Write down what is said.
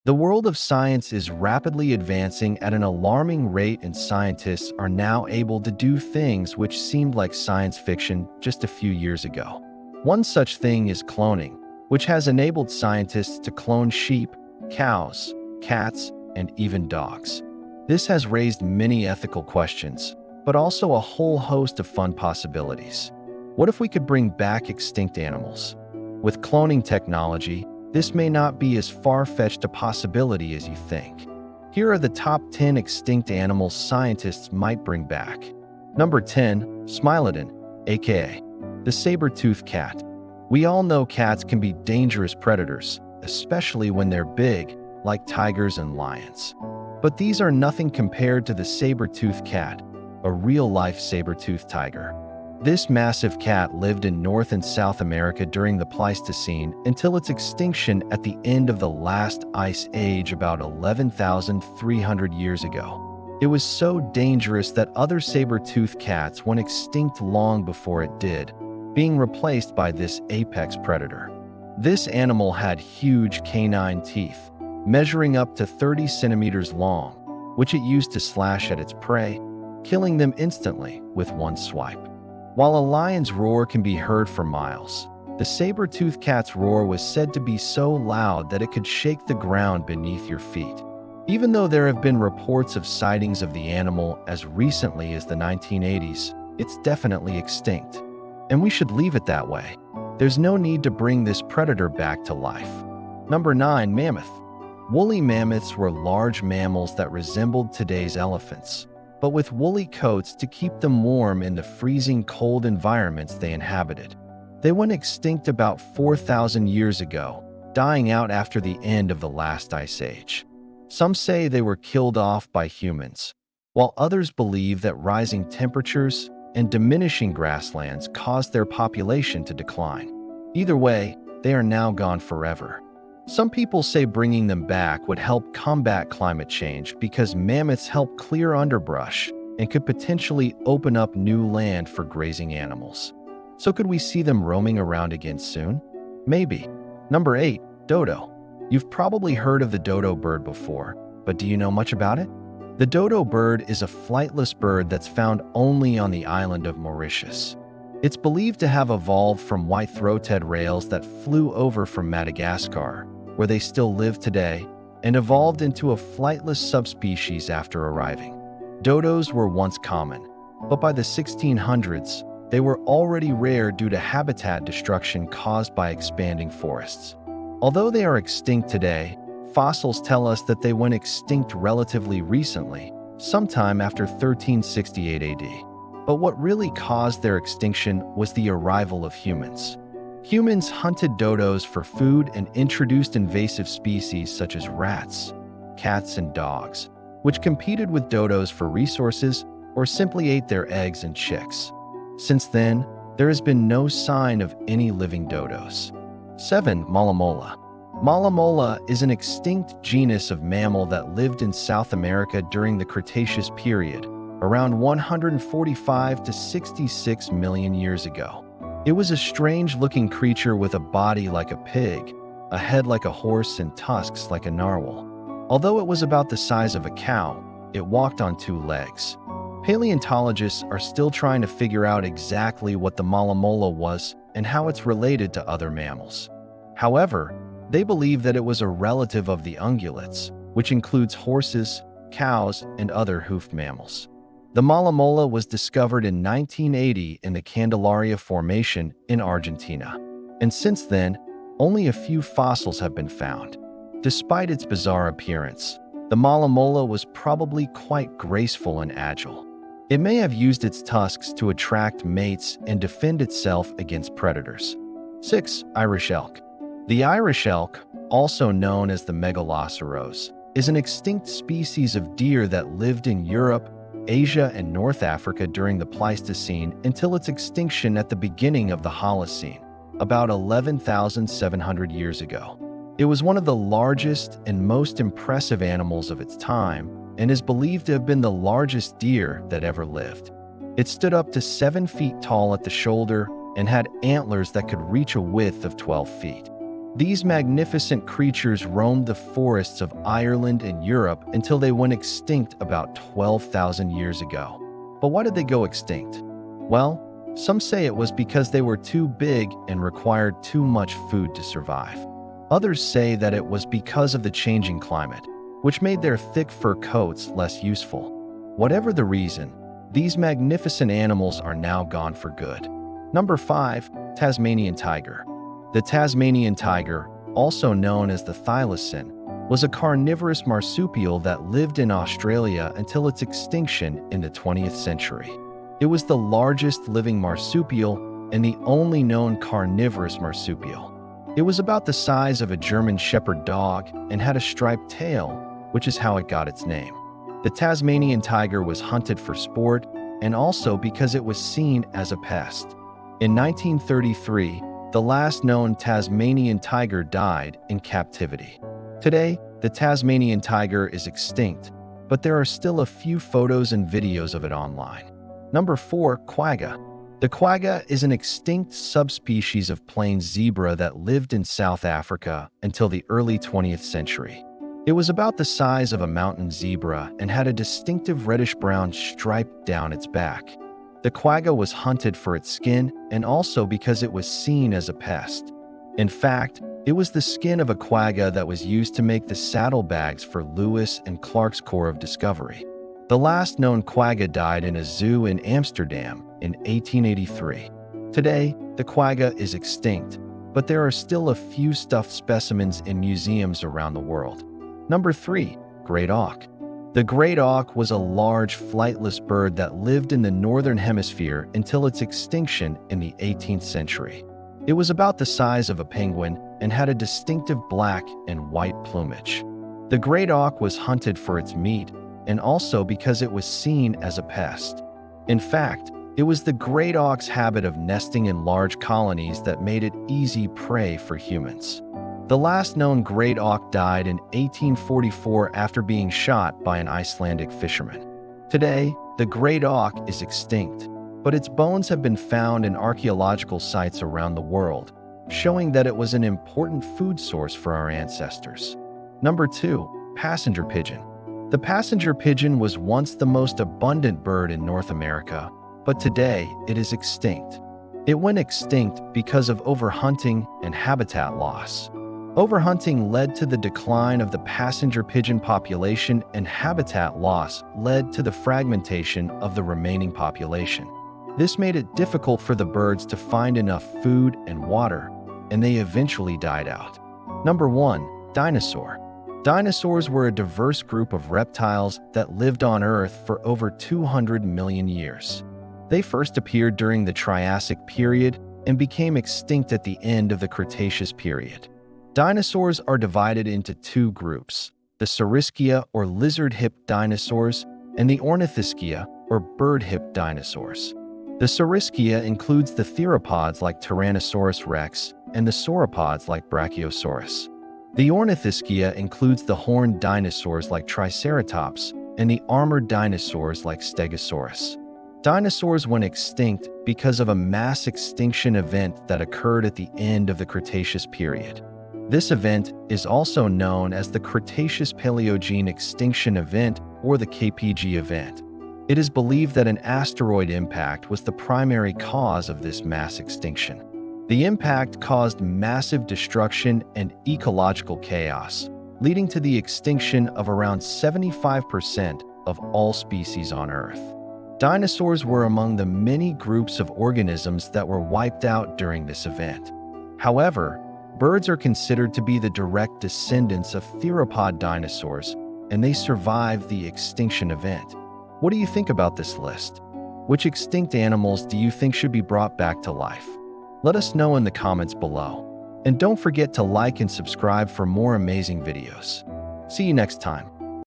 The world of science is rapidly advancing at an alarming rate, and scientists are now able to do things which seemed like science fiction just a few years ago. One such thing is cloning, which has enabled scientists to clone sheep, cows, cats, and even dogs. This has raised many ethical questions, but also a whole host of fun possibilities. What if we could bring back extinct animals? With cloning technology, this may not be as far-fetched a possibility as you think. Here are the top 10 extinct animals scientists might bring back. Number 10. Smilodon, aka the Saber-Tooth Cat. We all know cats can be dangerous predators, especially when they're big, like tigers and lions. But these are nothing compared to the Saber-Tooth Cat, a real-life saber-toothed tiger. This massive cat lived in North and South America during the Pleistocene until its extinction at the end of the last ice age about 11,300 years ago. It was so dangerous that other saber-toothed cats went extinct long before it did, being replaced by this apex predator. This animal had huge canine teeth, measuring up to 30 centimeters long, which it used to slash at its prey, killing them instantly with one swipe. While a lion's roar can be heard for miles, the saber-toothed cat's roar was said to be so loud that it could shake the ground beneath your feet. Even though there have been reports of sightings of the animal as recently as the 1980s, it's definitely extinct. And we should leave it that way. There's no need to bring this predator back to life. Number 9. Mammoth. Woolly mammoths were large mammals that resembled today's elephants, but with woolly coats to keep them warm in the freezing cold environments they inhabited. They went extinct about 4,000 years ago, dying out after the end of the last ice age. Some say they were killed off by humans, while others believe that rising temperatures and diminishing grasslands caused their population to decline. Either way, they are now gone forever. Some people say bringing them back would help combat climate change because mammoths help clear underbrush and could potentially open up new land for grazing animals. So could we see them roaming around again soon? Maybe. Number 8. Dodo. You've probably heard of the dodo bird before, but do you know much about it? The dodo bird is a flightless bird that's found only on the island of Mauritius. It's believed to have evolved from white-throated rails that flew over from Madagascar, where they still live today, and evolved into a flightless subspecies after arriving. Dodos were once common, but by the 1600s, they were already rare due to habitat destruction caused by expanding forests. Although they are extinct today, fossils tell us that they went extinct relatively recently, sometime after 1368 AD. But what really caused their extinction was the arrival of humans. Humans hunted dodos for food and introduced invasive species such as rats, cats, and dogs, which competed with dodos for resources or simply ate their eggs and chicks. Since then, there has been no sign of any living dodos. 7. Molamola. Molamola is an extinct genus of mammal that lived in South America during the Cretaceous period, around 145 to 66 million years ago. It was a strange-looking creature with a body like a pig, a head like a horse, and tusks like a narwhal. Although it was about the size of a cow, it walked on two legs. Paleontologists are still trying to figure out exactly what the Molamola was and how it's related to other mammals. However, they believe that it was a relative of the ungulates, which includes horses, cows, and other hoofed mammals. The Molamola was discovered in 1980 in the Candelaria Formation in Argentina, and since then, only a few fossils have been found. Despite its bizarre appearance, the Molamola was probably quite graceful and agile. It may have used its tusks to attract mates and defend itself against predators. 6. Irish Elk. The Irish elk, also known as the megaloceros, is an extinct species of deer that lived in Europe, Asia, and North Africa during the Pleistocene until its extinction at the beginning of the Holocene, about 11,700 years ago. It was one of the largest and most impressive animals of its time and is believed to have been the largest deer that ever lived. It stood up to 7 feet tall at the shoulder and had antlers that could reach a width of 12 feet. These magnificent creatures roamed the forests of Ireland and Europe until they went extinct about 12,000 years ago. But why did they go extinct? Well, some say it was because they were too big and required too much food to survive. Others say that it was because of the changing climate, which made their thick fur coats less useful. Whatever the reason, these magnificent animals are now gone for good. Number 5. Tasmanian Tiger. The Tasmanian tiger, also known as the thylacine, was a carnivorous marsupial that lived in Australia until its extinction in the 20th century. It was the largest living marsupial and the only known carnivorous marsupial. It was about the size of a German shepherd dog and had a striped tail, which is how it got its name. The Tasmanian tiger was hunted for sport and also because it was seen as a pest. In 1933, the last known Tasmanian tiger died in captivity. Today, the Tasmanian tiger is extinct, but there are still a few photos and videos of it online. Number 4. Quagga. The quagga is an extinct subspecies of plains zebra that lived in South Africa until the early 20th century. It was about the size of a mountain zebra and had a distinctive reddish-brown stripe down its back. The quagga was hunted for its skin and also because it was seen as a pest. In fact, it was the skin of a quagga that was used to make the saddlebags for Lewis and Clark's Corps of Discovery. The last known quagga died in a zoo in Amsterdam in 1883. Today, the quagga is extinct, but there are still a few stuffed specimens in museums around the world. Number 3. Great Auk. The Great Auk was a large, flightless bird that lived in the northern hemisphere until its extinction in the 18th century. It was about the size of a penguin and had a distinctive black and white plumage. The Great Auk was hunted for its meat and also because it was seen as a pest. In fact, it was the Great Auk's habit of nesting in large colonies that made it easy prey for humans. The last known Great Auk died in 1844 after being shot by an Icelandic fisherman. Today, the Great Auk is extinct, but its bones have been found in archaeological sites around the world, showing that it was an important food source for our ancestors. Number 2. Passenger Pigeon. The passenger pigeon was once the most abundant bird in North America, but today it is extinct. It went extinct because of overhunting and habitat loss. Overhunting led to the decline of the passenger pigeon population, and habitat loss led to the fragmentation of the remaining population. This made it difficult for the birds to find enough food and water, and they eventually died out. Number 1. Dinosaur. Dinosaurs were a diverse group of reptiles that lived on Earth for over 200 million years. They first appeared during the Triassic period and became extinct at the end of the Cretaceous period. Dinosaurs are divided into two groups, the Saurischia or lizard-hipped dinosaurs and the Ornithischia or bird-hipped dinosaurs. The Saurischia includes the theropods like Tyrannosaurus rex and the sauropods like Brachiosaurus. The Ornithischia includes the horned dinosaurs like Triceratops and the armored dinosaurs like Stegosaurus. Dinosaurs went extinct because of a mass extinction event that occurred at the end of the Cretaceous period. This event is also known as the Cretaceous-Paleogene Extinction Event or the KPG event. It is believed that an asteroid impact was the primary cause of this mass extinction. The impact caused massive destruction and ecological chaos, leading to the extinction of around 75% of all species on Earth. Dinosaurs were among the many groups of organisms that were wiped out during this event. However, birds are considered to be the direct descendants of theropod dinosaurs, and they survived the extinction event. What do you think about this list? Which extinct animals do you think should be brought back to life? Let us know in the comments below. And don't forget to like and subscribe for more amazing videos. See you next time.